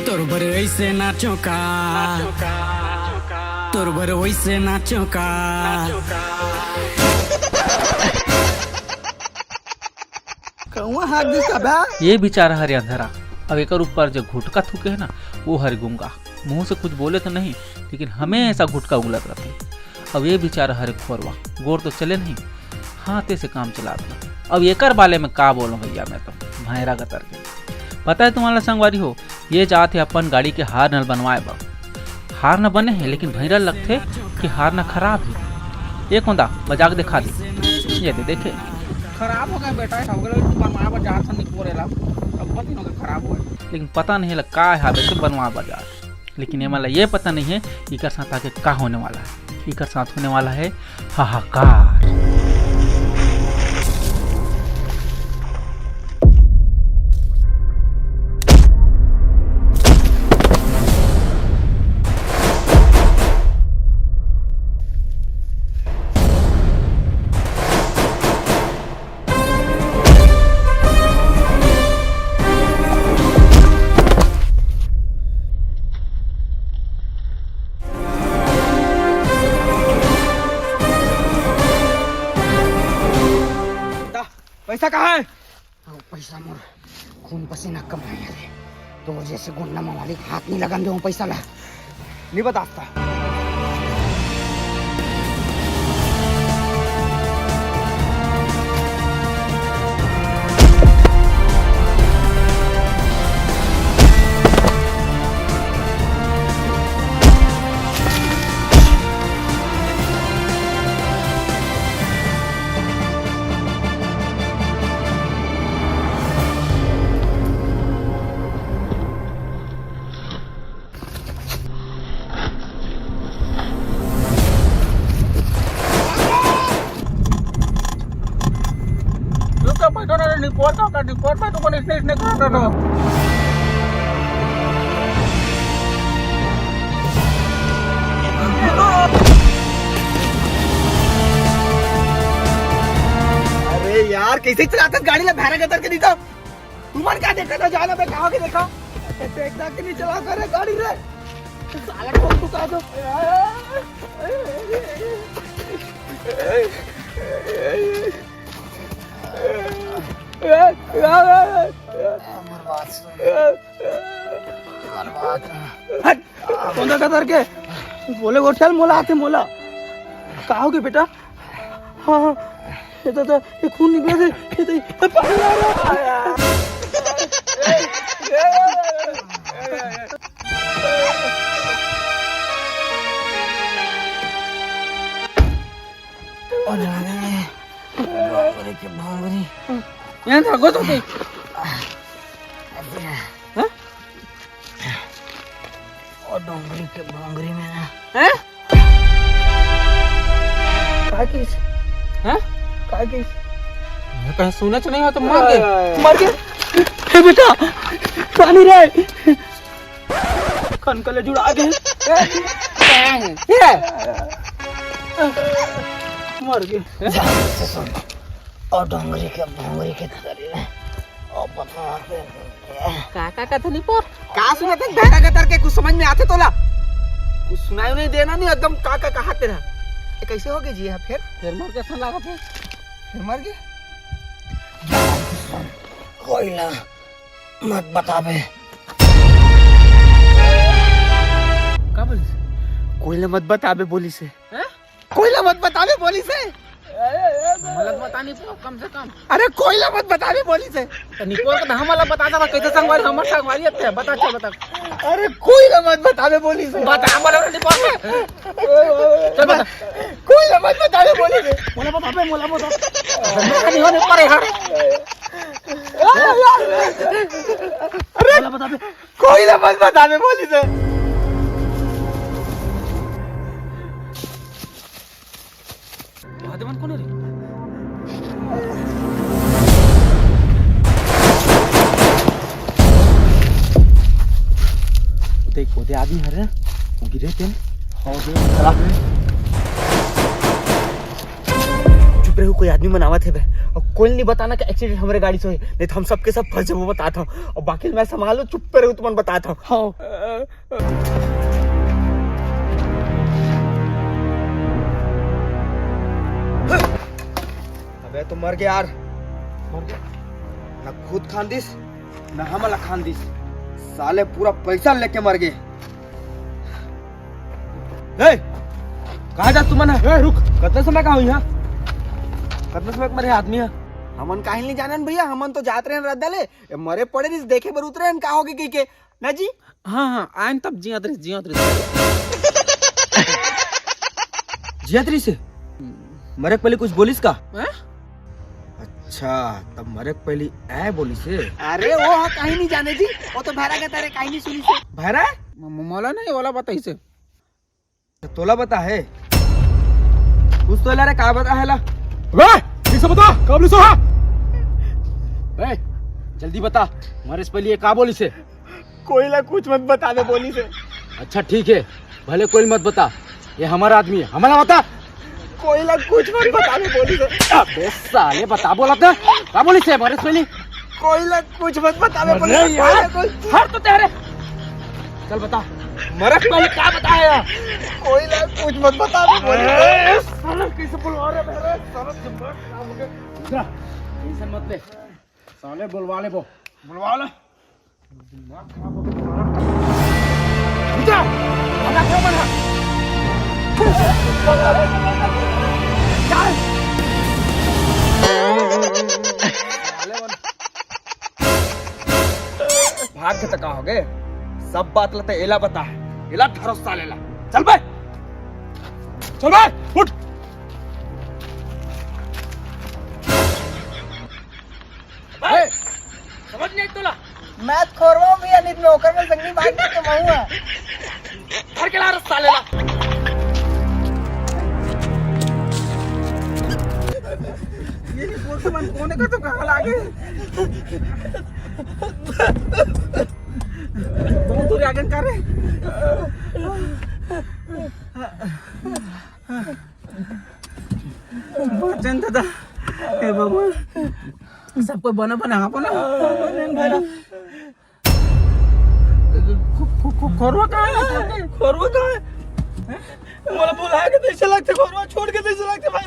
तोर बर ऐसे नाचो का, तोर बर वैसे नाचो का। ये बेचारा हरे अंधरा, अब एक ऊपर जो घुटका थूके है ना वो हर गूंगा, मुंह से कुछ बोले तो नहीं लेकिन हमेशा घुटका उगलत रहते। अब ये बेचारा हरे खोरवा, गोर तो चले नहीं, हाथे से काम चला दो। अब एकर बाले में का बोलूं भैया, मैं तो भैरा गतर के। पता है तुम्हारा संगवारी हो, ये जाते अपन गाड़ी के हार न बनवाए बा, हार न बने हैं लेकिन भैरा लगते कि हार न खराब है। ये कौन बजा के दिखा दे, ये दे देखे खराब हो गया बेटा, बनवाया बाजार से निकोरेला, अब बहुत दिनों का खराब हुआ। लेकिन पता नहीं लगा का है वैसे बनवा बाजार, लेकिन ये मतलब ये पता नहीं है इकर साथ आगे का होने वाला है। इकर साथ होने वाला है हाहाकार। पैसा कहाँ है? पैसा मोर खून पसीना कमाए रे, तो जैसे गुंडा मालिक हाथ नहीं लगन दे पैसा ला नहीं बताता। रिपोर्ट में तो इसने कहा था। अरे यार कैसे चलाता गाड़ी ला भैरा गतर के दिखा, तुमन क्या देखा था जाना पे कहां के देखा देखता कि नहीं चला करे गाड़ी रे साला कौन तू का दो। कौन कतर के बोले गोठल मोला आते मोला कहोगे बेटा। हाँ हाँ ये तो ये खून निकले थे, ये तो पानी आ रहा के भांगरी यहाँ भागो तो के और डोंगरी के भांगरी में ना हैं का किस हैं का किस मैं कहीं सुना तो नहीं हो तो मर गए हे बेटा पानी रे कनकले जुड़ा गए मर गए। और डोंगरी के भांगरी के शरीर में और बता का था नहीं पर का सुना था भैरा गतर के कुछ समझ में आते तोला कुछ सुनाई नहीं देना नहीं एकदम का कहा तेरा ये कैसे हो गए जी यहाँ फिर मर के ऐसा लगा था फिर मर गए। कोयला मत बतावे का बोली कोयला मत बतावे बोली से हैं कोयला मत बतावे बोली से मतलब बता नहीं पाओ कम से कम। अरे कोयला मत बतावे बोली से तो निकोर का हम वाला बता दे कैसे संगवारी हमर संगवारी है बता चल बता। अरे कोयला मत बतावे बोली से बता हम वाला निकोर में चल बता कोयला मत बतावे बोली से मोला बता मोला बता नहीं होने पर यार अरे मोला बता कोयला मत बतावे बोली से आदमन कौन रे देखो दे आदमी हरे वो गिरे थे हो गए खराब है। चुप चुप रहो, कोई आदमी मनावत है बे, और कोई नहीं बताना कि एक्सीडेंट हमारे गाड़ी से हुई, नहीं तो हम सबके सब फंस जाओ, बताता हूँ, और बाकी मैं संभालो, चुप रहो, तुम बताता हूँ। हाँ अबे तो मर गया यार, मर गया ना, खुद खान दिस ना हमला खान दिस, साले पूरा पैसा लेके मर गए। कहा जा तुमन है? रुक, कितने समय का हुई है? कितने समय मरे आदमी है? हमन काहे नहीं जानन भैया, हमन तो जात रहे रद्दा ले मरे पड़े रिस देखे बर उतरे का होगे की के ना जी। हाँ आयन तब जियात रही जियात्री से मरे पहले कुछ बोलिस का? हैं? अच्छा तब मरे पहले ऐ बोली से। अरे वो कहीं नहीं जाने जी, वो तो भैरा के तारे कहीं नहीं सुनी से। भैरा मोला नहीं वाला बताई से तोला बता है कुछ तो रे, का बता है ला? ठीक से बता, कब लिसो है? जल्दी बता, हमारे से पहले का बोली से? कोई ला कुछ मत बता दे बोली से। अच्छा ठीक है, भले कोई मत बता, ये हमारा आदमी है, हमारा बता। कोई ला कुछ मत बता दे बोली से। अबे साले बता, बोला था का बोली से हमारे से पहले? कोई ला कुछ मत बता दे बोली से। हर तो तेरे चल बता, मरे पहले क्या बताया? कोई ला कुछ मत बता दे बोली से। साला कैसे बुलवा रहे मेरे? साला दिमाग खराब हो गया। टेंशन मत ले, साले बुलवा ले, वो बुलवा ले, दिमाग खराब हो गया। उठा, भागा क्यों बना? चल। भाग के तका हो गए, सब बात लते एला बता है, एला भरोसा लेला। चल बे, चल बे, उठ। समझ नहीं तोला? मैं खोरवा भैया, नहीं नौकर में संगनी भाग के कमाऊंगा। घर के ला रास्ता लेला। ये नहीं बोल के मन कोने का तो कहाँ लागे? बहुत दूर आगे कर रहे। बचन दादा, हे भगवान, सबको बना बना आपो ना भाई। खोरवा कहाँ है? खोरवा कहाँ है? मोला बोला है कि कैसे लगते खोरवा, छोड़ के कैसे लगते भाई?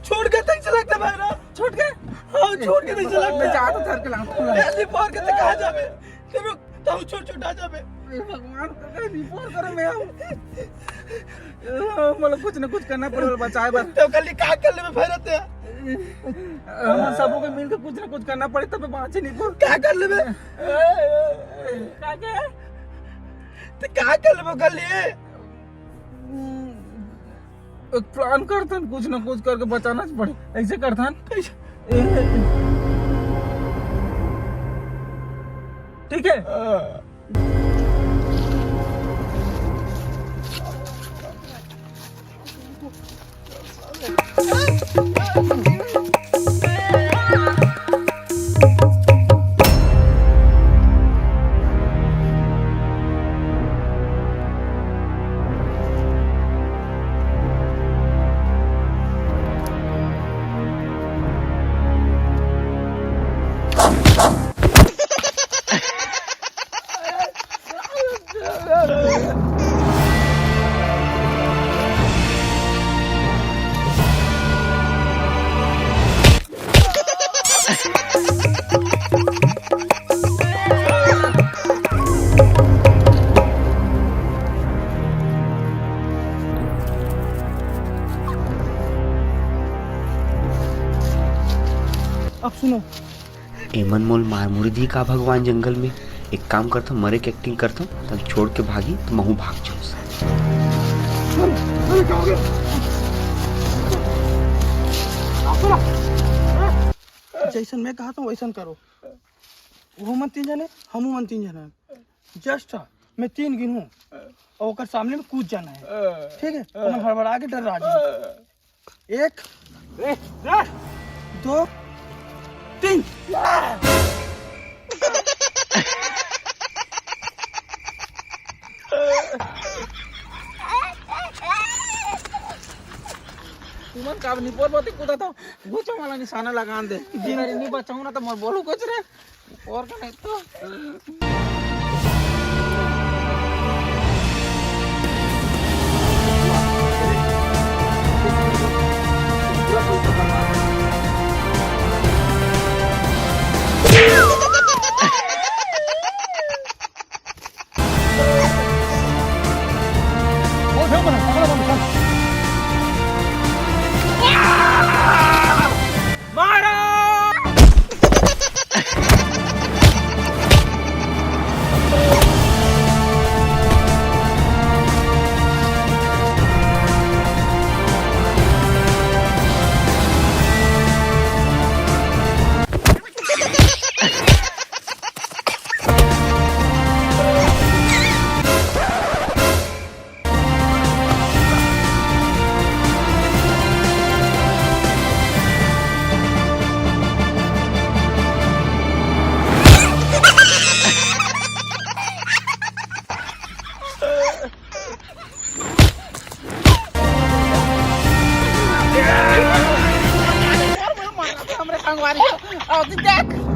छोड़ के कैसे लगते भाई? छोड़ के? हाँ छोड़ के कैसे लगते? मैं चाहता था कि लाऊं ऐसे पार के कहाँ जावे? रुक, ताऊ छोड़ आ जावे। भगवान रिपोर्ट करो, मैं मतलब कुछ न कुछ करना पड़ेगा बचाए बस। तो कल का कर ले भाई रहते हैं हम सबों के मिलकर कुछ न कुछ करना पड़े तब बाँचे नहीं। क्या कर ले बे? क्या कर ले कर लिए? एक प्लान करता कुछ न कुछ करके बचाना पड़े, ऐसे करता ठीक है। अब सुनो, एमन मोल मार मुर्दी का भगवान जंगल में। एक काम करता हूँ, मरे की एक्टिंग करता हूँ, तब छोड़ के भागी तो महू भाग जाऊँ। जैसन मैं कहा था वैसन करो। वो मन 3 जने, हम मन 3 जने, जस्ट मैं 3 गिनूं और ओकर सामने में कूद जाना है, ठीक है? तो मैं हड़बड़ा के डर राजी। 1 2 3। तुमन का मार नहीं पोरबती कूदा तो गुचो वाला निशाना लगा दे जिंदगी नहीं बचाऊं ना तो मोर बोलू कुछ रे और का नहीं तो हमरे संगवारी आओ देख